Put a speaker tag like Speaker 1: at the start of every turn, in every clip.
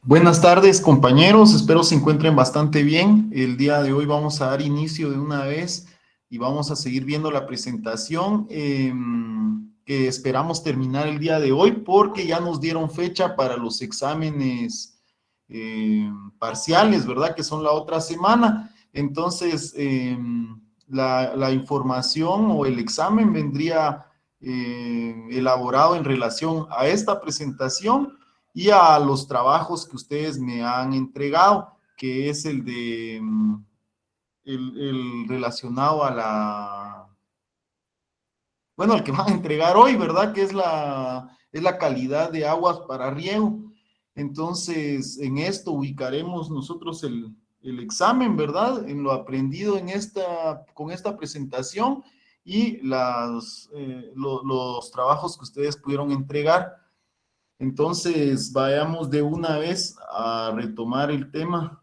Speaker 1: Buenas tardes, compañeros. Espero se encuentren bastante bien. El día de hoy vamos a dar inicio de una vez y vamos a seguir viendo la presentación que esperamos terminar el día de hoy porque ya nos dieron fecha para los exámenes parciales, ¿verdad? Que son la otra semana. Entonces, la información o el examen vendría elaborado en relación a esta presentación y a los trabajos que ustedes me han entregado, que es el de el relacionado a bueno, el que van a entregar hoy, ¿verdad? Que es la calidad de aguas para riego. Entonces, en esto ubicaremos nosotros el examen, ¿verdad? En lo aprendido con esta presentación y los trabajos que ustedes pudieron entregar. Entonces, vayamos de una vez a retomar el tema.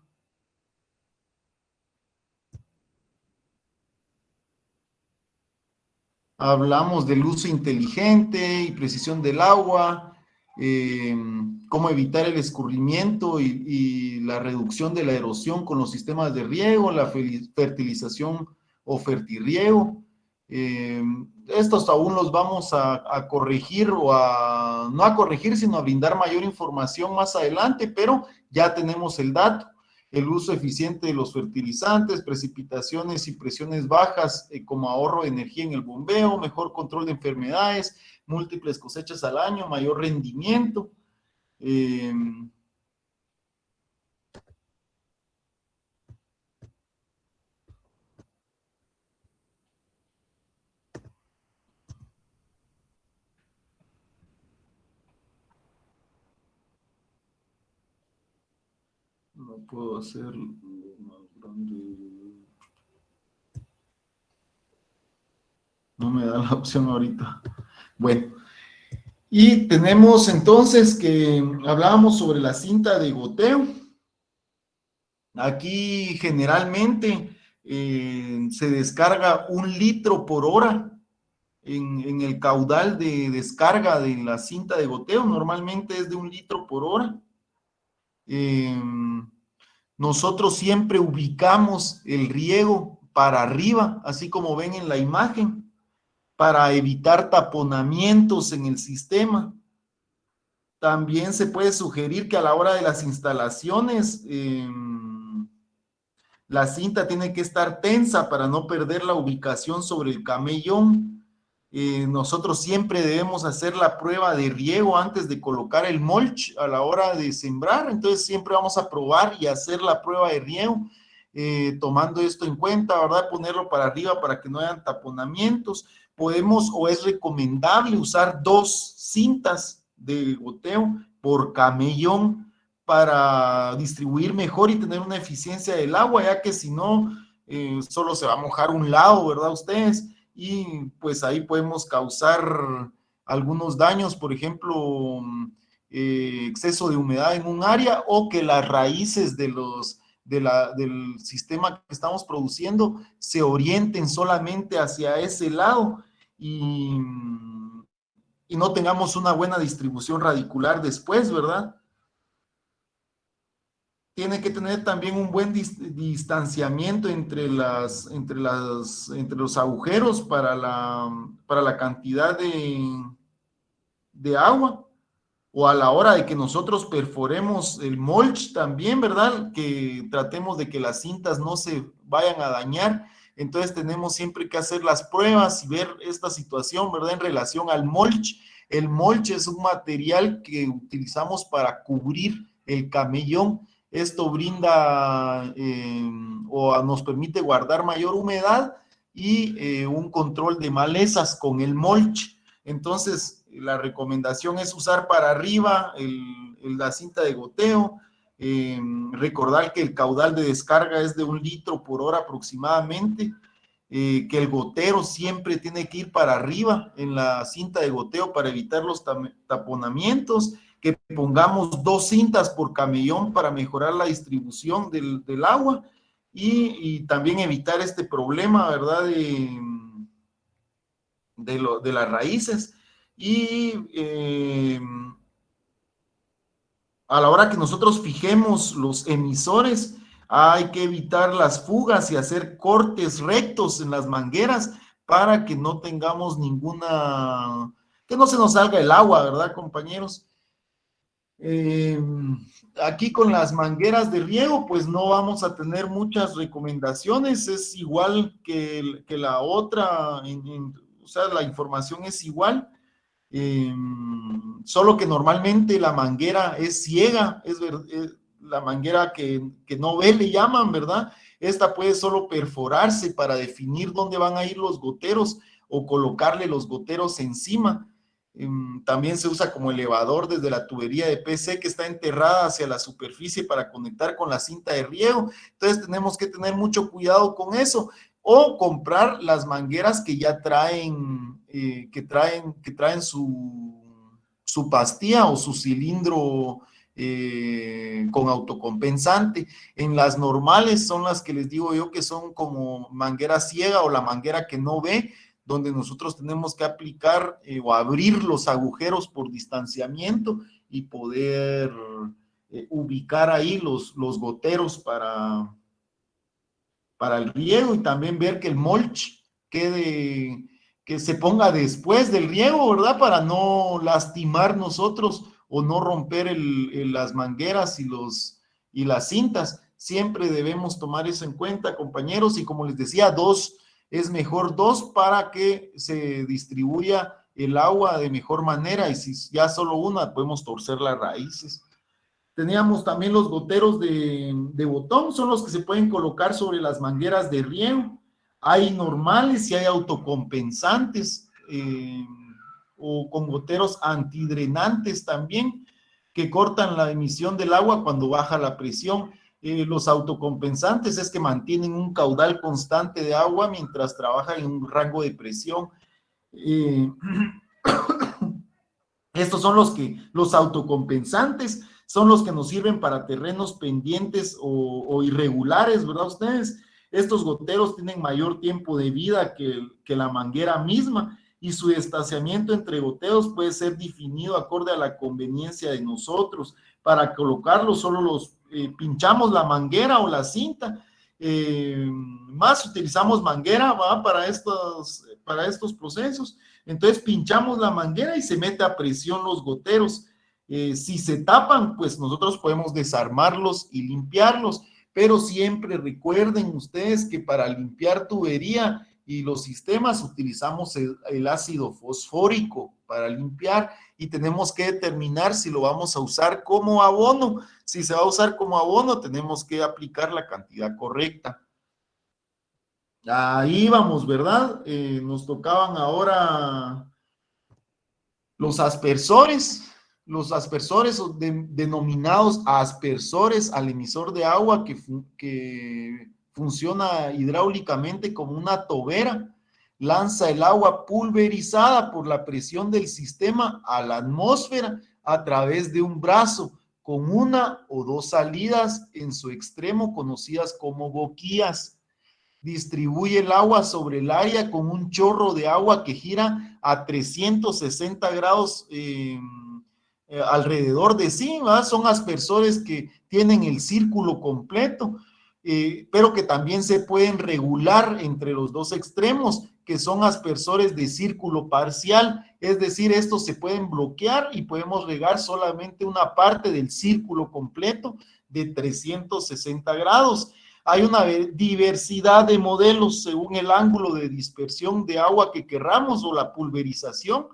Speaker 1: Hablamos del uso inteligente y precisión del agua, eh, cómo evitar el escurrimiento y la reducción de la erosión con los sistemas de riego, la fertilización o fertirriego. Eh, Estos aún los vamos a corregir no a corregir, sino a brindar mayor información más adelante, pero ya tenemos el dato. El uso eficiente de los fertilizantes, precipitaciones y presiones bajas como ahorro de energía en el bombeo, mejor control de enfermedades, múltiples cosechas al año, mayor rendimiento. Eh, no puedo hacer más grande. No me da la opción ahorita. Bueno, y tenemos entonces que hablábamos sobre la cinta de goteo. Aquí generalmente se descarga 1 litro por hora en el caudal de descarga de la cinta de goteo. Normalmente es de 1 litro por hora. Eh, Nosotros siempre ubicamos el riego para arriba, así como ven en la imagen, para evitar taponamientos en el sistema. También se puede sugerir que a la hora de las instalaciones, la cinta tiene que estar tensa para no perder la ubicación sobre el camellón. Nosotros siempre debemos hacer la prueba de riego antes de colocar el mulch a la hora de sembrar. Entonces siempre vamos a probar y hacer la prueba de riego, tomando esto en cuenta, ¿verdad? Ponerlo para arriba para que no hayan taponamientos. Podemos o es recomendable usar 2 cintas de goteo por camellón para distribuir mejor y tener una eficiencia del agua, ya que si no, solo se va a mojar un lado, ¿verdad? Ustedes, y pues ahí podemos causar algunos daños, por ejemplo, exceso de humedad en un área o que las raíces del sistema que estamos produciendo se orienten solamente hacia ese lado y, y no tengamos una buena distribución radicular después, ¿verdad? Tiene que tener también un buen distanciamiento entre los agujeros para la cantidad de agua, o a la hora de que nosotros perforemos el mulch también, ¿verdad? Que tratemos de que las cintas no se vayan a dañar. Entonces tenemos siempre que hacer las pruebas y ver esta situación, ¿verdad? En relación al mulch. El mulch es un material que utilizamos para cubrir el camellón. Esto brinda o nos permite guardar mayor humedad y un control de malezas con el mulch. Entonces, la recomendación es usar para arriba la cinta de goteo. Recordar que el caudal de descarga es de 1 litro por hora aproximadamente. Que el gotero siempre tiene que ir para arriba en la cinta de goteo para evitar los taponamientos, que pongamos 2 cintas por camellón para mejorar la distribución del agua y también evitar este problema, ¿verdad? De las raíces. Y a la hora que nosotros fijemos los emisores, hay que evitar las fugas y hacer cortes rectos en las mangueras para que no tengamos ninguna, que no se nos salga el agua, ¿verdad, compañeros? Eh, Aquí con las mangueras de riego, pues no vamos a tener muchas recomendaciones, es igual que la otra, o sea, la información es igual. Eh, Solo que normalmente la manguera es ciega, la manguera que no ve, le llaman, ¿verdad? Esta puede solo perforarse para definir dónde van a ir los goteros o colocarle los goteros encima. También se usa como elevador desde la tubería de PC que está enterrada hacia la superficie para conectar con la cinta de riego. Entonces tenemos que tener mucho cuidado con eso o comprar las mangueras que ya traen, que traen su pastilla o su cilindro con autocompensante. En las normales son las que les digo yo que son como manguera ciega o la manguera que no ve, donde nosotros tenemos que aplicar o abrir los agujeros por distanciamiento y poder ubicar ahí los goteros para el riego y también ver que el mulch quede, que se ponga después del riego, ¿verdad? Para no lastimar nosotros o no romper las mangueras y las cintas. Siempre debemos tomar eso en cuenta, compañeros, y como les decía, es mejor dos para que se distribuya el agua de mejor manera y si ya solo una, podemos torcer las raíces. Teníamos también los goteros de botón, son los que se pueden colocar sobre las mangueras de riego. Hay normales y hay autocompensantes o con goteros antidrenantes también, que cortan la emisión del agua cuando baja la presión. Los autocompensantes es que mantienen un caudal constante de agua mientras trabajan en un rango de presión. Eh, Estos son los autocompensantes, son los que nos sirven para terrenos pendientes o irregulares, ¿verdad ustedes? Estos goteros tienen mayor tiempo de vida que la manguera misma y su distanciamiento entre goteos puede ser definido acorde a la conveniencia de nosotros. Para colocarlos solo pinchamos la manguera o la cinta. Más utilizamos manguera, ¿va? Para estos procesos. Entonces pinchamos la manguera y se mete a presión los goteros. Si se tapan, pues nosotros podemos desarmarlos y limpiarlos, pero siempre recuerden ustedes que para limpiar tubería y los sistemas utilizamos el ácido fosfórico para limpiar y tenemos que determinar si lo vamos a usar como abono. Si se va a usar como abono, tenemos que aplicar la cantidad correcta. Ahí vamos, ¿verdad? Nos tocaban ahora los aspersores denominados aspersores al emisor de agua que funciona hidráulicamente como una tobera, lanza el agua pulverizada por la presión del sistema a la atmósfera a través de un brazo con una o dos salidas en su extremo conocidas como boquillas. Distribuye el agua sobre el área con un chorro de agua que gira a 360 grados alrededor de sí, ¿verdad? Son aspersores que tienen el círculo completo, pero que también se pueden regular entre los dos extremos, que son aspersores de círculo parcial, es decir, estos se pueden bloquear y podemos regar solamente una parte del círculo completo de 360 grados. Hay una diversidad de modelos según el ángulo de dispersión de agua que querramos o la pulverización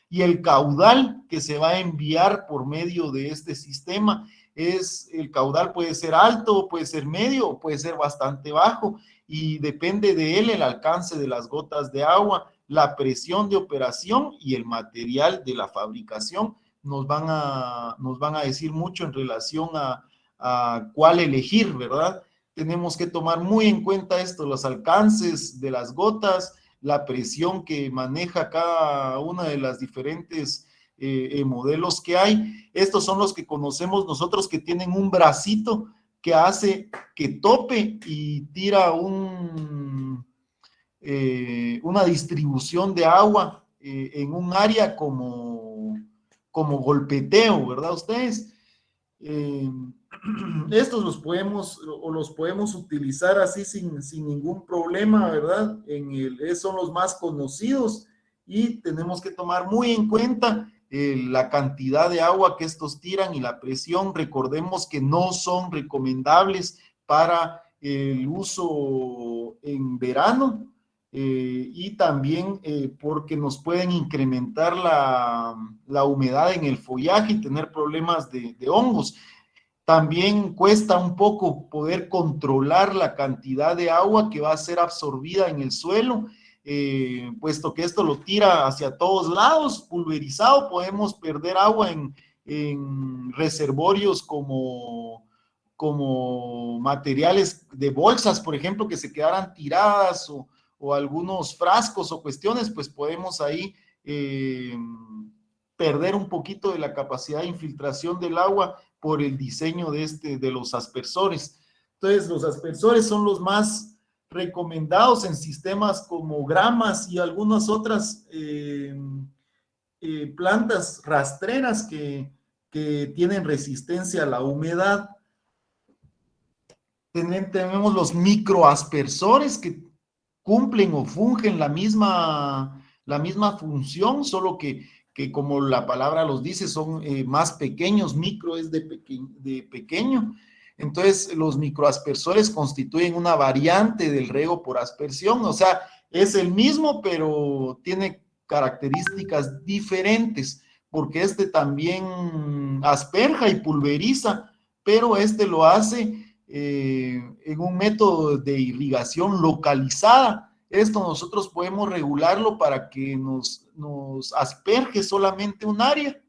Speaker 1: y el caudal que se va a enviar por medio de este sistema. El caudal puede ser alto, puede ser medio o puede ser bastante bajo y depende de él el alcance de las gotas de agua, la presión de operación y el material de la fabricación. Nos van a decir mucho en relación a cuál elegir, ¿verdad? Tenemos que tomar muy en cuenta esto, los alcances de las gotas, la presión que maneja cada una de las diferentes modelos que hay. Estos son los que conocemos nosotros que tienen un bracito que hace que tope y tira una distribución de agua en un área como golpeteo, ¿verdad ustedes? Eh, estos los podemos utilizar así sin ningún problema, ¿verdad? Son los más conocidos y tenemos que tomar muy en cuenta la cantidad de agua que estos tiran y la presión. Recordemos que no son recomendables para el uso en verano, y también porque nos pueden incrementar la humedad en el follaje y tener problemas de hongos. También cuesta un poco poder controlar la cantidad de agua que va a ser absorbida en el suelo, puesto que esto lo tira hacia todos lados, pulverizado. Podemos perder agua en reservorios como materiales de bolsas, por ejemplo, que se quedaran tiradas, o algunos frascos o cuestiones, pues podemos ahí perder un poquito de la capacidad de infiltración del agua por el diseño de los aspersores. Entonces, los aspersores son los más recomendados en sistemas como gramas y algunas otras plantas rastreras que tienen resistencia a la humedad. Tenemos los microaspersores que cumplen o fungen la misma función, solo que como la palabra los dice, son más pequeños. Micro es de pequeño. Entonces, los microaspersores constituyen una variante del riego por aspersión. O sea, es el mismo, pero tiene características diferentes, porque este también asperja y pulveriza, pero este lo hace en un método de irrigación localizada. Esto nosotros podemos regularlo para que nos asperge solamente un área.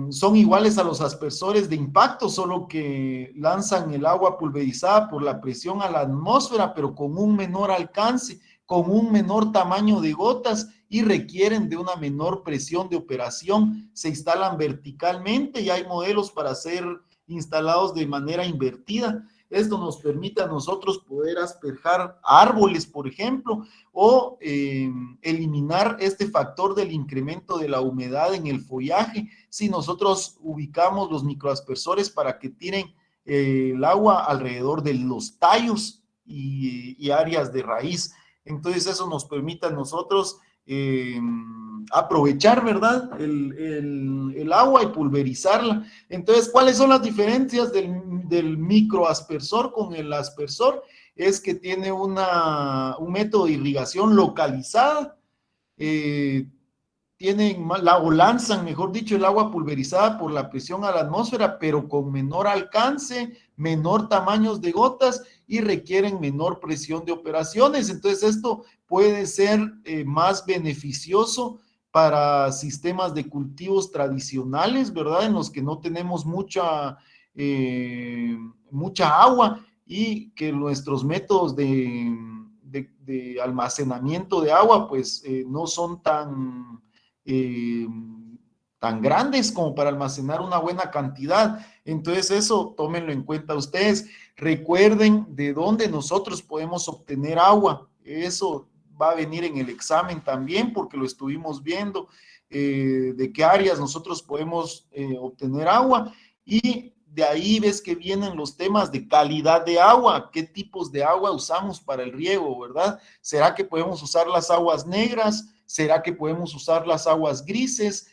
Speaker 1: Son iguales a los aspersores de impacto, solo que lanzan el agua pulverizada por la presión a la atmósfera, pero con un menor alcance, con un menor tamaño de gotas, y requieren de una menor presión de operación. Se instalan verticalmente y hay modelos para ser instalados de manera invertida. Esto nos permite a nosotros poder asperjar árboles, por ejemplo, o eliminar este factor del incremento de la humedad en el follaje si nosotros ubicamos los microaspersores para que tiren el agua alrededor de los tallos y áreas de raíz. Entonces eso nos permite a nosotros aprovechar, ¿verdad? El agua y pulverizarla. Entonces, ¿cuáles son las diferencias del microaspersor con el aspersor? Es que tiene un método de irrigación localizada, eh, o lanzan, mejor dicho, el agua pulverizada por la presión a la atmósfera, pero con menor alcance, menor tamaños de gotas y requieren menor presión de operaciones. Entonces, esto puede ser más beneficioso para sistemas de cultivos tradicionales, ¿verdad? En los que no tenemos mucha agua y que nuestros métodos de almacenamiento de agua, pues no son eh, tan grandes como para almacenar una buena cantidad. Entonces eso tómenlo en cuenta ustedes. Recuerden de dónde nosotros podemos obtener agua. Eso va a venir en el examen también, porque lo estuvimos viendo, de qué áreas nosotros podemos obtener agua. Y de ahí ves que vienen los temas de calidad de agua, qué tipos de agua usamos para el riego, ¿verdad? ¿Será que podemos usar las aguas negras? ¿Será que podemos usar las aguas grises?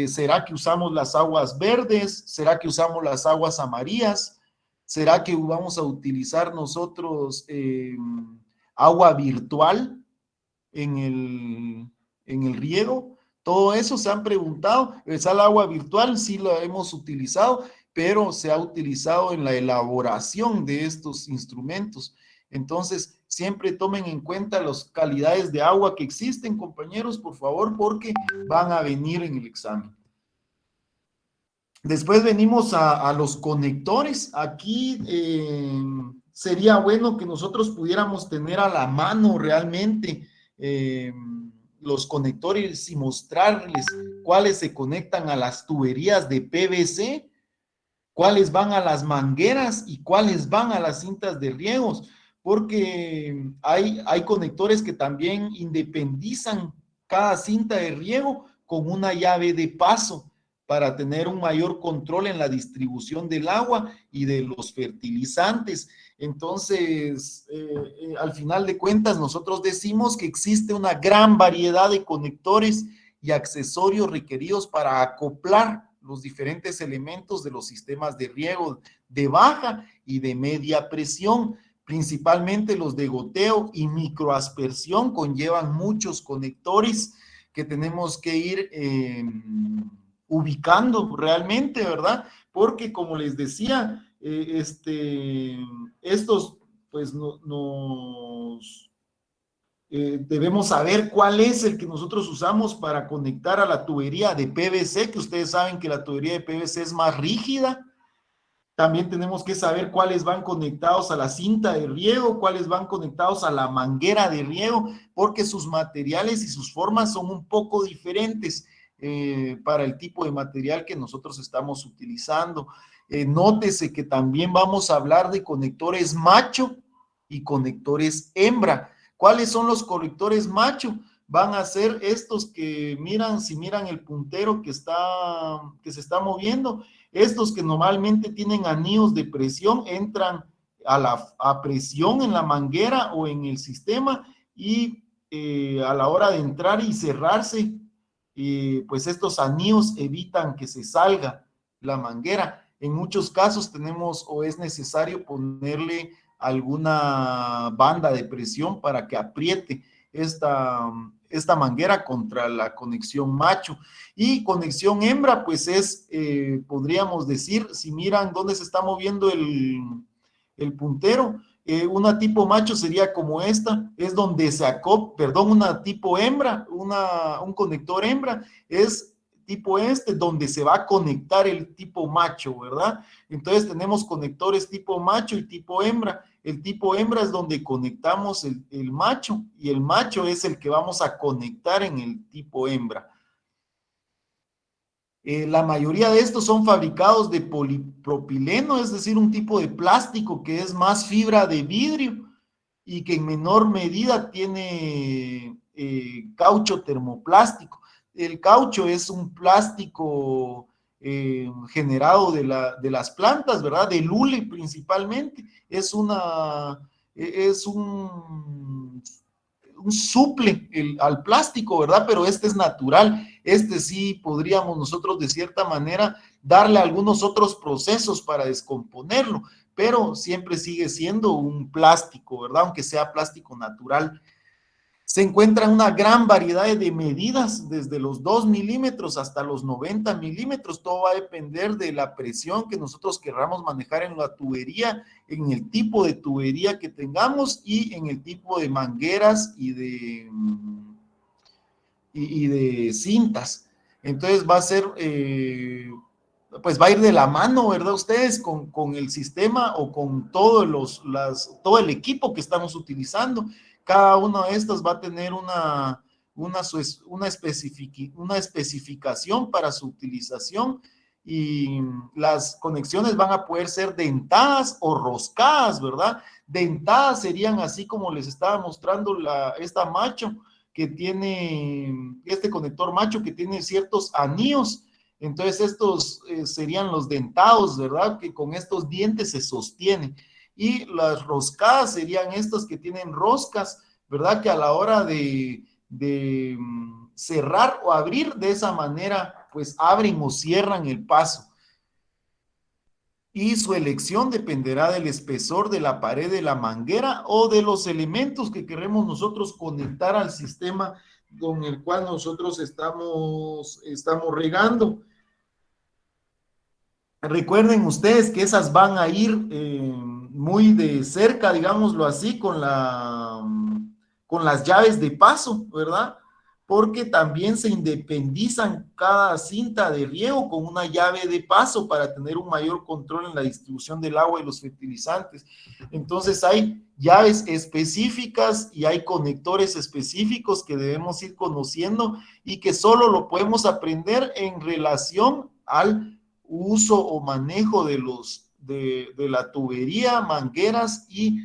Speaker 1: ¿Será que usamos las aguas verdes? ¿Será que usamos las aguas amarillas? ¿Será que vamos a utilizar nosotros agua virtual en el riego? Todo eso se han preguntado. El agua virtual sí la hemos utilizado, pero se ha utilizado en la elaboración de estos instrumentos. Entonces, siempre tomen en cuenta las calidades de agua que existen, compañeros, por favor, porque van a venir en el examen. Después venimos a los conectores. Aquí sería bueno que nosotros pudiéramos tener a la mano realmente los conectores y mostrarles cuáles se conectan a las tuberías de PVC, cuáles van a las mangueras y cuáles van a las cintas de riegos, porque hay conectores que también independizan cada cinta de riego con una llave de paso. para tener un mayor control en la distribución del agua y de los fertilizantes. Entonces, al final de cuentas, nosotros decimos que existe una gran variedad de conectores y accesorios requeridos para acoplar los diferentes elementos de los sistemas de riego de baja y de media presión. Principalmente los de goteo y microaspersión conllevan muchos conectores que tenemos que ir ubicando realmente, ¿verdad? Porque como les decía, estos pues nos debemos saber cuál es el que nosotros usamos para conectar a la tubería de PVC, que ustedes saben que la tubería de PVC es más rígida. También tenemos que saber cuáles van conectados a la cinta de riego, cuáles van conectados a la manguera de riego, porque sus materiales y sus formas son un poco diferentes para el tipo de material que nosotros estamos utilizando. Nótese que también vamos a hablar de conectores macho y conectores hembra. ¿Cuáles son los conectores macho? Van a ser estos que miran, si miran el puntero que se está moviendo, estos que normalmente tienen anillos de presión entran a presión en la manguera o en el sistema y a la hora de entrar y cerrarse, pues estos anillos evitan que se salga la manguera. En muchos casos tenemos o es necesario ponerle alguna banda de presión para que apriete esta manguera contra la conexión macho. Y conexión hembra, pues es, podríamos decir, si miran dónde se está moviendo el puntero, una tipo macho sería como esta, es donde se perdón, una tipo hembra, un conector hembra, es tipo donde se va a conectar el tipo macho, ¿verdad? Entonces tenemos conectores tipo macho y tipo hembra. El tipo hembra es donde conectamos el macho y el macho es el que vamos a conectar en el tipo hembra. La mayoría de estos son fabricados de polipropileno, es decir, un tipo de plástico que es más fibra de vidrio y que en menor medida tiene caucho termoplástico. El caucho es un plástico generado de las plantas, ¿verdad? Del hule principalmente. Es un suple al plástico, ¿verdad? Pero este es natural. Este sí podríamos nosotros de cierta manera darle algunos otros procesos para descomponerlo, pero siempre sigue siendo un plástico, ¿verdad? Aunque sea plástico natural. Se encuentra una gran variedad de medidas, desde los 2 milímetros hasta los 90 milímetros. Todo va a depender de la presión que nosotros querramos manejar en la tubería, en el tipo de tubería que tengamos y en el tipo de mangueras y de cintas. Entonces va a ser, pues va a ir de la mano, ¿verdad? Ustedes con el sistema o con todo el equipo que estamos utilizando. Cada una de estas va a tener una especificación para su utilización y las conexiones van a poder ser dentadas o roscadas, ¿verdad? Dentadas serían así como les estaba mostrando esta macho, que tiene este conector macho que tiene ciertos anillos. Entonces estos serían los dentados, ¿verdad? Que con estos dientes se sostienen. Y las roscadas serían estas que tienen roscas, ¿verdad? Que a la hora de cerrar o abrir de esa manera, pues abren o cierran el paso. Y su elección dependerá del espesor de la pared de la manguera o de los elementos que queremos nosotros conectar al sistema con el cual nosotros estamos regando. Recuerden ustedes que esas van a ir muy de cerca, digámoslo así, con las llaves de paso, ¿verdad? Porque también se independizan cada cinta de riego con una llave de paso para tener un mayor control en la distribución del agua y los fertilizantes. Entonces hay llaves específicas y hay conectores específicos que debemos ir conociendo y que solo lo podemos aprender en relación al uso o manejo de la tubería, mangueras y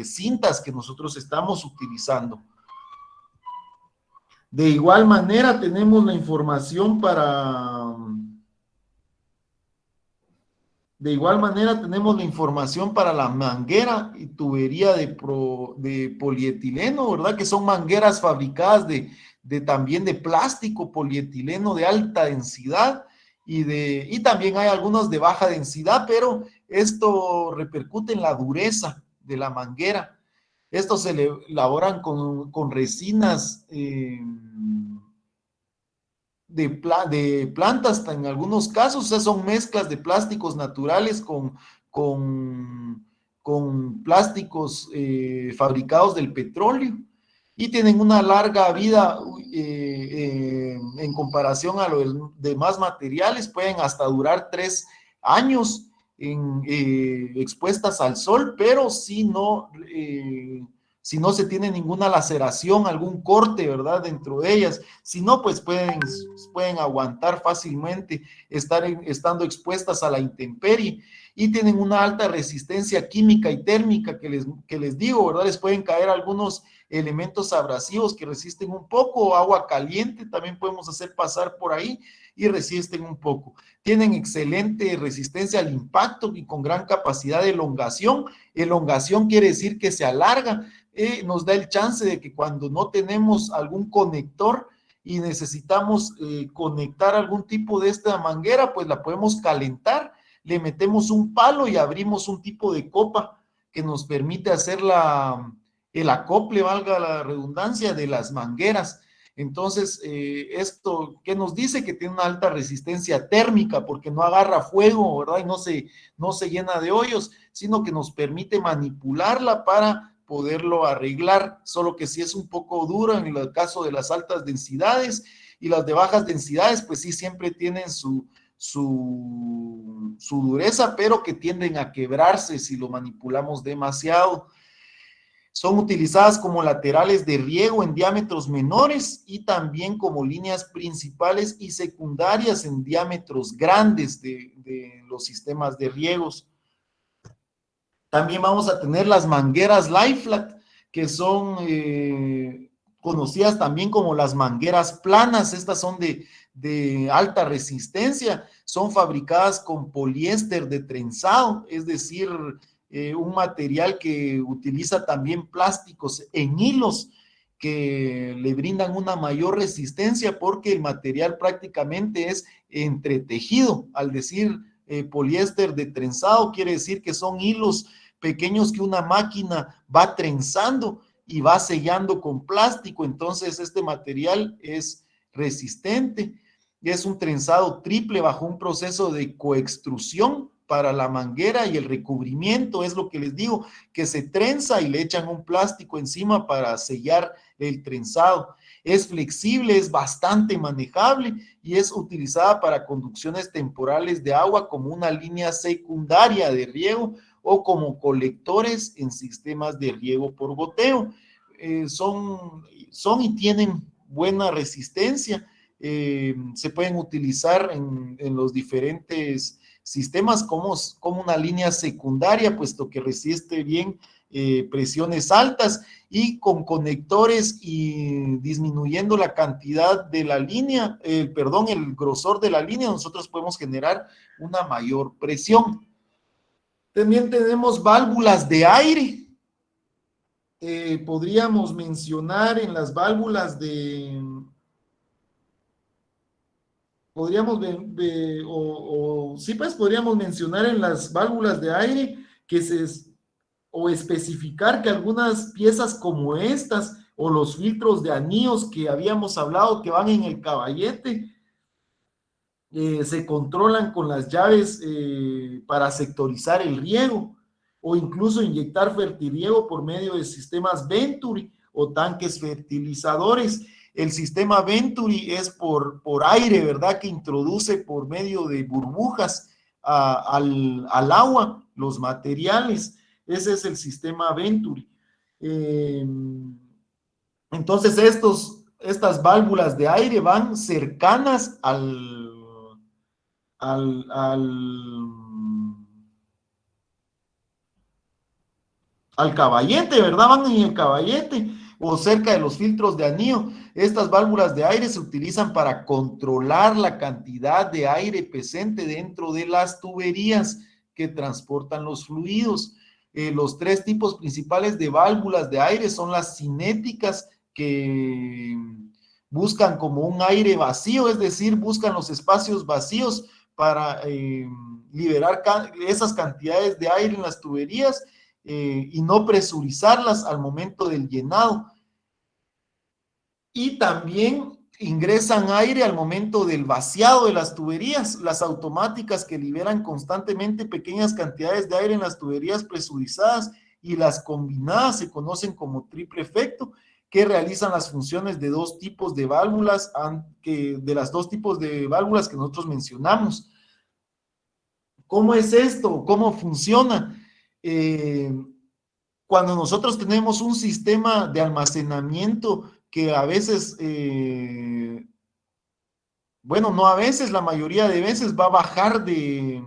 Speaker 1: cintas que nosotros estamos utilizando. De igual manera tenemos la información De igual manera tenemos la información para la manguera y tubería de polietileno, ¿verdad? Que son mangueras fabricadas también de plástico, polietileno de alta densidad y también hay algunos de baja densidad, pero esto repercute en la dureza de la manguera. Estos se elaboran con resinas de plantas en algunos casos, o sea, son mezclas de plásticos naturales con, con plásticos fabricados del petróleo y tienen una larga vida en comparación a los demás materiales, pueden hasta durar 3 años expuestas al sol, pero si no se tiene ninguna laceración, algún corte, ¿verdad? Dentro de ellas. Si no, pues pueden aguantar fácilmente estando expuestas a la intemperie y tienen una alta resistencia química y térmica que les digo, ¿verdad? Les pueden caer algunos elementos abrasivos que resisten un poco, agua caliente también podemos hacer pasar por ahí y resisten un poco. Tienen excelente resistencia al impacto y con gran capacidad de elongación. Elongación quiere decir que se alarga, nos da el chance de que cuando no tenemos algún conector y necesitamos conectar algún tipo de esta manguera, pues la podemos calentar, le metemos un palo y abrimos un tipo de copa que nos permite hacer el acople, valga la redundancia, de las mangueras. Entonces, esto, ¿qué nos dice? Que tiene una alta resistencia térmica porque no agarra fuego, ¿verdad? Y no se llena de hoyos, sino que nos permite manipularla para poderlo arreglar, solo que si es un poco duro en el caso de las altas densidades y las de bajas densidades, pues sí siempre tienen su dureza, pero que tienden a quebrarse si lo manipulamos demasiado. Son utilizadas como laterales de riego en diámetros menores y también como líneas principales y secundarias en diámetros grandes de los sistemas de riegos. También vamos a tener las mangueras Lie-Flat, que son conocidas también como las mangueras planas. Estas son de alta resistencia, son fabricadas con poliéster de trenzado, es decir, un material que utiliza también plásticos en hilos que le brindan una mayor resistencia porque el material prácticamente es entretejido. Al decir poliéster de trenzado, quiere decir que son hilos pequeños que una máquina va trenzando y va sellando con plástico. Entonces este material es resistente. Es un trenzado triple bajo un proceso de coextrusión para la manguera y el recubrimiento, es lo que les digo, que se trenza y le echan un plástico encima para sellar el trenzado. Es flexible, es bastante manejable y es utilizada para conducciones temporales de agua como una línea secundaria de riego o como colectores en sistemas de riego por goteo. Son y tienen buena resistencia. Se pueden utilizar en los diferentes sistemas como una línea secundaria, puesto que resiste bien presiones altas y con conectores y disminuyendo la cantidad de la línea, el grosor de la línea, nosotros podemos generar una mayor presión. También tenemos válvulas de aire. Podríamos mencionar en las válvulas podríamos mencionar en las válvulas de aire o especificar que algunas piezas como estas o los filtros de anillos que habíamos hablado que van en el caballete, se controlan con las llaves para sectorizar el riego o incluso inyectar fertiriego por medio de sistemas Venturi o tanques fertilizadores. El sistema Venturi es por aire, ¿verdad? Que introduce por medio de burbujas al agua los materiales. Ese es el sistema Venturi. Entonces estas válvulas de aire van cercanas al, al, al caballete, ¿verdad? Van en el caballete o cerca de los filtros de anillo. Estas válvulas de aire se utilizan para controlar la cantidad de aire presente dentro de las tuberías. que transportan los fluidos. Los tres tipos principales de válvulas de aire son las cinéticas, que buscan como un aire vacío, es decir, buscan los espacios vacíos para liberar esas cantidades de aire en las tuberías y no presurizarlas al momento del llenado. Y también ingresan aire al momento del vaciado de las tuberías, las automáticas que liberan constantemente pequeñas cantidades de aire en las tuberías presurizadas, y las combinadas se conocen como triple efecto, que realizan las funciones de dos tipos de válvulas, de las dos tipos de válvulas que nosotros mencionamos. ¿Cómo es esto? ¿Cómo funciona? Eh, Cuando nosotros tenemos un sistema de almacenamiento que a veces, bueno, no a veces, la mayoría de veces va a bajar de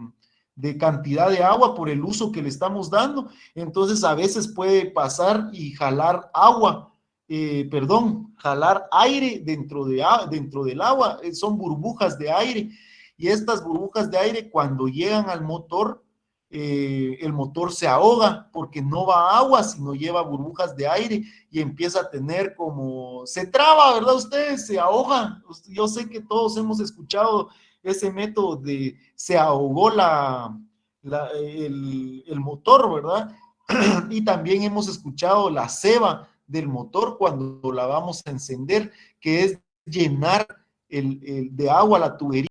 Speaker 1: cantidad de agua por el uso que le estamos dando, entonces a veces puede pasar y jalar agua, jalar aire dentro del agua, son burbujas de aire, y estas burbujas de aire cuando llegan al motor, el motor se ahoga porque no va agua, sino lleva burbujas de aire, y empieza a tener como, se traba, ¿verdad? Ustedes se ahogan. Yo sé que todos hemos escuchado ese método de se ahogó el motor, ¿verdad? Y también hemos escuchado la ceba del motor cuando la vamos a encender, que es llenar de agua la tubería